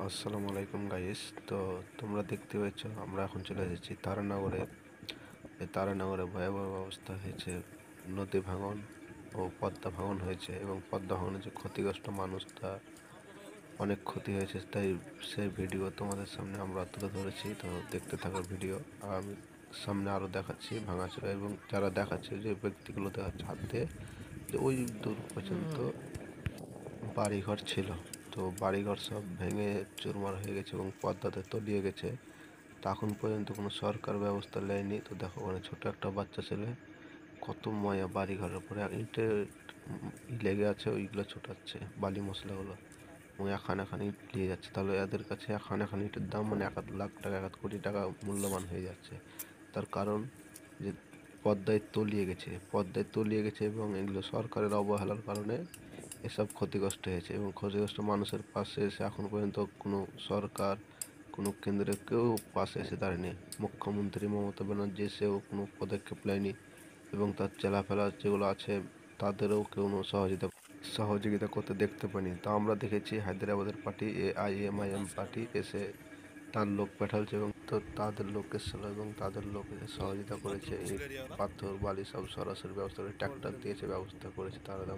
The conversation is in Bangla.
আসসালামু আলাইকুম গাইস। তো তোমরা দেখতে পেয়েছ আমরা এখন চলে এসেছি তারানগরে। এই তারানগরে ভয়াবহ অবস্থা হয়েছে, নদী ভাঙন ও পদ্মা ভাঙন হয়েছে এবং পদ্মা ভাঙনে যে ক্ষতিগ্রস্ত মানুষ তা অনেক ক্ষতি হয়েছে, তাই সেই ভিডিও তোমাদের সামনে আমরা তুলে ধরেছি। তো দেখতে থাকো ভিডিও, আর আমি সামনে আরও দেখাচ্ছি ভাঙাচোরা এবং যারা দেখাচ্ছে যে ব্যক্তিগুলো দেখাচ্ছে হাত দিয়ে যে ওই দূর পর্যন্ত বাড়িঘর ছিল। তো বাড়িঘর সব ভেঙে চুরমার হয়ে গেছে এবং পদ্মাতে তলিয়ে গেছে। তা এখন পর্যন্ত কোনো সরকার ব্যবস্থা নেয়নি। তো দেখো মানে ছোট একটা বাচ্চা ছেলে কত ময়া বাড়িঘরের উপরে ইটে লেগে আছে, ওইগুলো ছোটাচ্ছে বালি মশলাগুলো এবং এখান ইট নিয়ে যাচ্ছে। তাহলে এদের কাছে এখান ইটের দাম মানে 1,00,000 টাকা 1,00,00,000 টাকা মূল্যবান হয়ে যাচ্ছে। তার কারণ যে পদ্মায় তলিয়ে গেছে এবং এগুলো সরকারের অবহেলার কারণে এসব ক্ষতিগ্রস্ত হয়েছে এবং ক্ষতিগ্রস্ত মানুষের পাশে এসে এখন পর্যন্ত কোনো সরকার, কোনো কেন্দ্রে কেউ পাশে এসে দাঁড়ায়নি। মুখ্যমন্ত্রী মমতা ব্যানার্জি সেও কোনো পদক্ষেপ নেয়নি এবং তার চেলাফেলা যেগুলো আছে তাদেরও কোনো সহযোগিতা করতে দেখতে পাইনি। তা আমরা দেখেছি হায়দ্রাবাদের পার্টি AIMIM পার্টি এসে তার লোক পাঠাচ্ছে এবং তো তাদের লোক এসেছিল এবং তাদের লোক এসে সহযোগিতা করেছে, ইট পাথর বালি সব সরাসরি ব্যবস্থা করে ট্র্যাক্টর দিয়েছে, ব্যবস্থা করেছে। তারা আমরা